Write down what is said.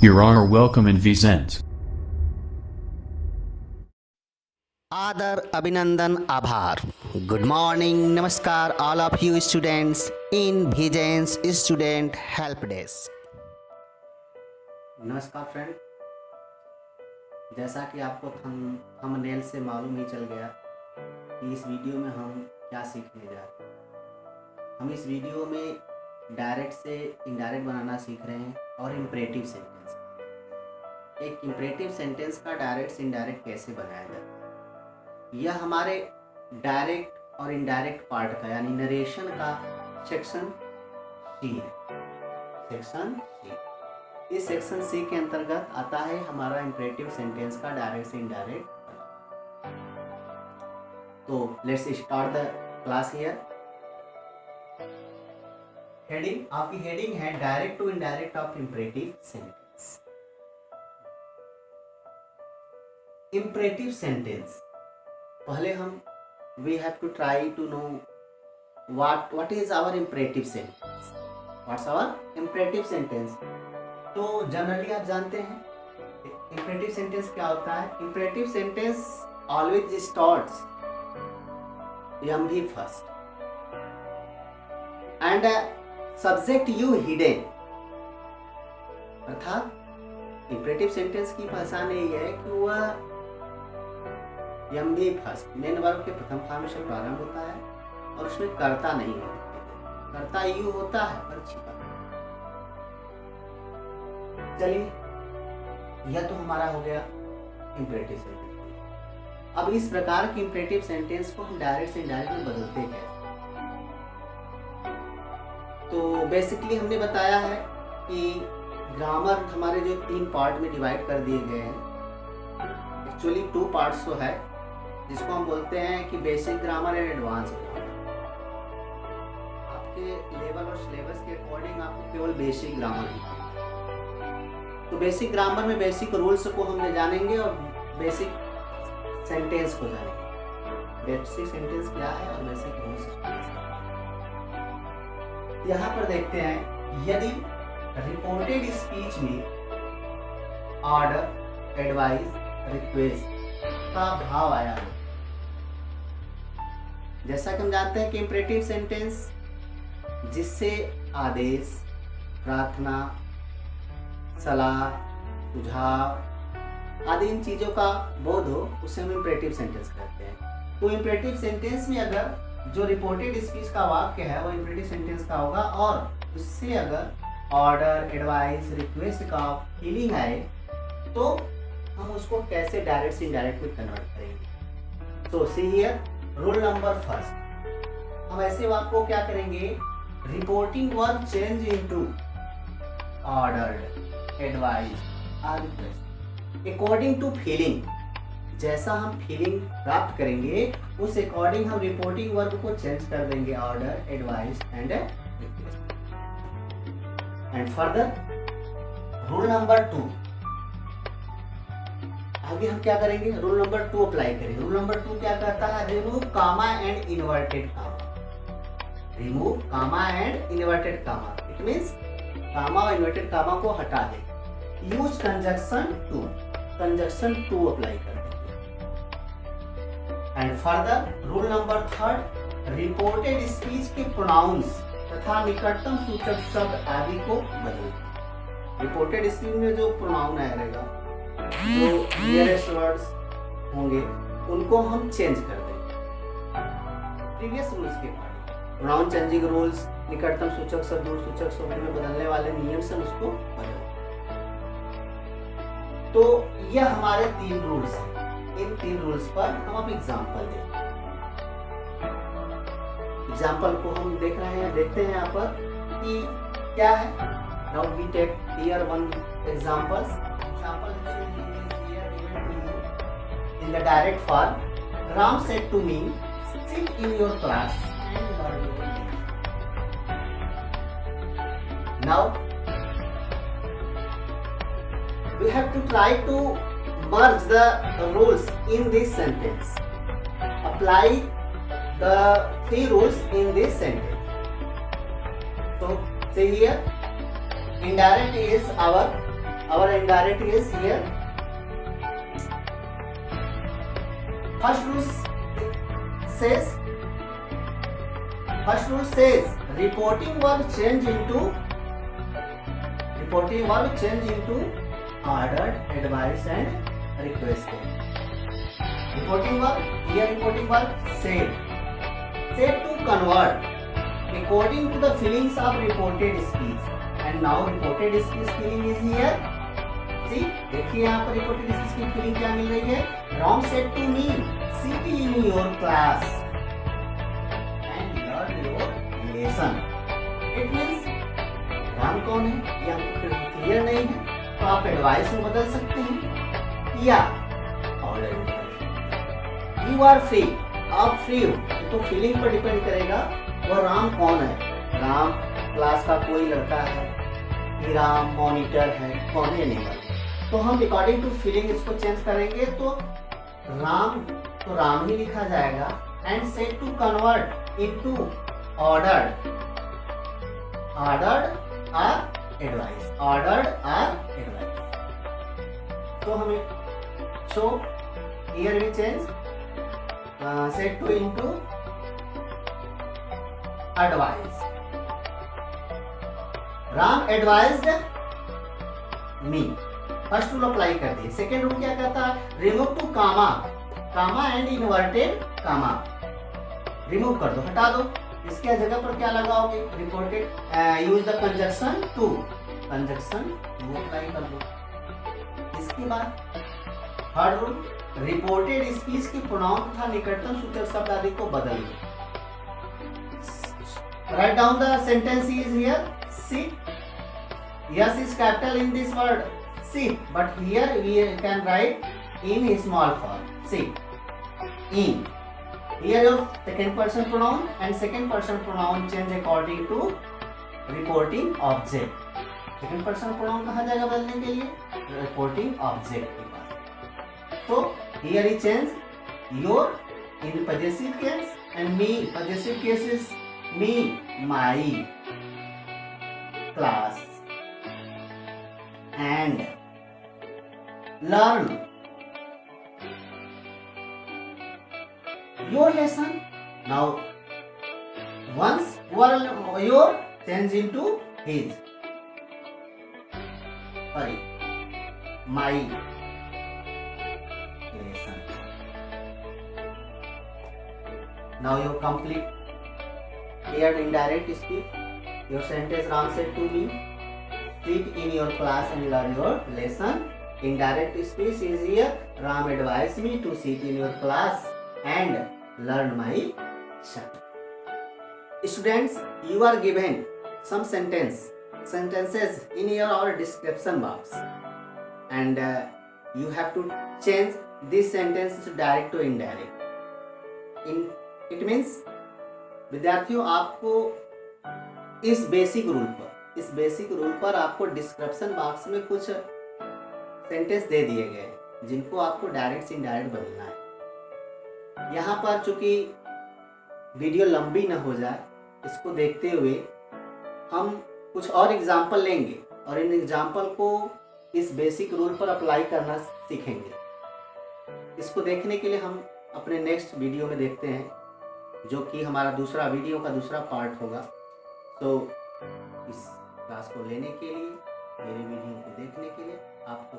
You are welcome in Vicente. आदर अभिनंदन आभार। गुड मॉर्निंग, नमस्कार all of you students in विजेंस स्टूडेंट हेल्प डेस्क। नमस्कार फ्रेंड, जैसा कि आपको थंबनेल से मालूम ही चल गया कि इस वीडियो में हम क्या सीखने जा रहे हैं। हम इस वीडियो में डायरेक्ट से इनडायरेक्ट बनाना सीख रहे हैं और इम्परेटिव सेंटेंस। एक इम्परेटिव सेंटेंस का डायरेक्ट से इनडायरेक्ट कैसे बनाया जाता है, यह हमारे डायरेक्ट और इनडायरेक्ट पार्ट का यानी नरेशन का सेक्शन सी है। सेक्शन सी, इस सेक्शन सी के अंतर्गत आता है हमारा इम्परेटिव सेंटेंस का डायरेक्ट से इनडायरेक्ट। तो let's start the class here. Heading, आपकी हेडिंग है direct to indirect of imperative sentence. Imperative sentence, पहले हम we have to try to know what is our imperative sentence. What's our imperative sentence? तो generally आप जानते हैं imperative sentence क्या होता है। इम्परेटिव सेंटेंस ऑलवेज स्टार्ट्स एम भी first and subject you hidden. अर्थात इम्परेटिव सेंटेंस की पहचान यही है कि वह एम भी फर्स्ट मेन वर्ब के प्रथम फॉर्म से प्रारंभ होता है और उसमें कर्ता नहीं होता। कर्ता यू होता है पर छिपा। चलिए, यह तो हमारा हो गया इम्परेटिव सेंटेंस। अब इस प्रकार के इम्परेटिव सेंटेंस को हम डायरेक्ट से इनडायरेक्ट में बदलते हैं। तो बेसिकली हमने बताया है कि ग्रामर हमारे जो 3 पार्ट में डिवाइड कर दिए गए हैं। एक्चुअली 2 पार्ट्स तो है, जिसको हम बोलते हैं कि basic grammar and advance grammar. आपके लेवल और सिलेबस के अकॉर्डिंग आपको केवल बेसिक ग्रामर ही। तो बेसिक ग्रामर में बेसिक रूल्स को हम जानेंगे और बेसिक सेंटेंस को जानेंगे। बेसिक सेंटेंस क्या है और बेसिक रूल्स क्या है। यहाँ पर देखते हैं, यदि रिपोर्टेड स्पीच में ऑर्डर, एडवाइस, रिक्वेस्ट का भाव आया हो। जैसा कि हम जानते हैं कि इम्परेटिव सेंटेंस जिससे आदेश, प्रार्थना, सलाह, सुझाव आदि इन चीजों का बोध हो, उसे हम इम्परेटिव सेंटेंस कहते हैं। तो इम्परेटिव सेंटेंस में अगर जो रिपोर्टेड स्पीच का वाक्य है वो इम्परेटिव सेंटेंस का होगा और उससे अगर ऑर्डर, एडवाइस, रिक्वेस्ट का फीलिंग आए तो हम उसको कैसे डायरेक्ट से इनडायरेक्ट में कन्वर्ट करेंगे। तो see here rule number first, हम ऐसे वाक्य को क्या करेंगे, reporting verb change into order, advice और रिक्वेस्ट अकॉर्डिंग टू फीलिंग। जैसा हम फीलिंग प्राप्त करेंगे उस अकॉर्डिंग हम रिपोर्टिंग वर्ब को चेंज कर देंगे, order, advice and request. And further rule number 2, आगे हम क्या करेंगे, रूल नंबर 2 अप्लाई करेंगे। रूल नंबर 2 क्या कहता है, remove comma and inverted comma. Remove comma and inverted comma, it means comma और इन्वर्टेड कामा को हटा दे। Use conjunction to, conjunction to apply कर देंगे। And further rule number 3, reported speech के प्रोनाउंस तथा निकटतम सूचक शब्द आदि को बदल। रिपोर्टेड स्पीच में जो प्रोनाउन आएगा, जो नियरेस्ट वर्ड्स होंगे उनको हम चेंज कर देंगे प्रीवियस रूल्स के अकॉर्डिंग। प्रोनाउन चेंजिंग रूल्स, निकटतम सूचक शब्द दूर सूचक शब्द में बदलने वाले नियम से उसको बदल। तो यह हमारे 3 रूल्स हैं। इन 3 रूल्स पर हम अब एग्जाम्पल देखें। एग्जाम्पल को हम देख रहे हैं, देखते हैं यहाँ पर कि क्या है। Now we take here one examples. Example is here given to you in the direct form. Ram said to me, "Sit in your class and learn your English." Now we have to try to merge the rules in this sentence. Apply the 3 rules in this sentence. So say here, indirect is our our indirect is here. First rule says reporting verb change into ordered, advice and requested. Reporting verb said to convert according to the feelings of reported speech. And now reported speech feeling is here. See, देखिए यहाँ पर reported speech की feeling क्या मिल रही है? Ram said to me, sit in your class and learn your lesson. It means Ram कौन है ये हमको क्लियर नहीं है, तो आप एडवाइस में बदल सकते हैं या ऑर्डर में बदल सकते हैं। यू आर फ्री, आप फ्री हो, तो फीलिंग पर डिपेंड करेगा वो राम कौन है। राम क्लास का कोई लड़का है कि राम मॉनिटर है, कौन है नहीं। तो हम अकॉर्डिंग टू फीलिंग इसको चेंज करेंगे तो राम ही लिखा जाएगा। And said to convert into ordered advice. तो हमें show here we change said to into advice. Ram advised me, first rule apply कर दिए। सेकेंड रूल क्या कहता है? Remove two comma and inverted comma, remove कर दो, हटा दो। इसके जगह पर क्या लगाओगे? Reported use the conjunction to apply कर दो। इसके बाद थर्ड रूल, रिपोर्टेड स्पीच की प्रोनाउन तथा निकटतम सूचक शब्द आदि को बदल दो। Write down the sentence is here sit. Yes is capital in this word sit, but here we can write in small form sit. In here your second person pronoun and second person pronoun change according to reporting object. Second person pronoun कहाँ जाएगा बदलने के लिए? Reporting object के पास। So here he change your in possessive case and me. Possessive case is me, my class and learn your lesson. Now once your change into his, sorry, my lesson. Now you complete here indirect speech. Your sentence, Ram said to me, sit in your class and learn your lesson. Indirect speech is here. Ram advised me to sit in your class and learn my lesson. Students, you are given some sentences in your description box, and you have to change this sentence to direct to indirect. It means विद्यार्थियों आपको इस basic rule पर आपको description box में कुछ sentence दे दिए गए जिनको आपको डायरेक्ट से इनडायरेक्ट बदलना है। यहाँ पर चूंकि वीडियो लंबी ना हो जाए, इसको देखते हुए हम कुछ और एग्जाम्पल लेंगे और इन एग्जाम्पल को इस बेसिक रूल पर अप्लाई करना सीखेंगे। इसको देखने के लिए हम अपने नेक्स्ट वीडियो में देखते हैं, जो कि हमारा वीडियो का दूसरा पार्ट होगा। तो इस क्लास को लेने के लिए, मेरे वीडियो को देखने के लिए आपको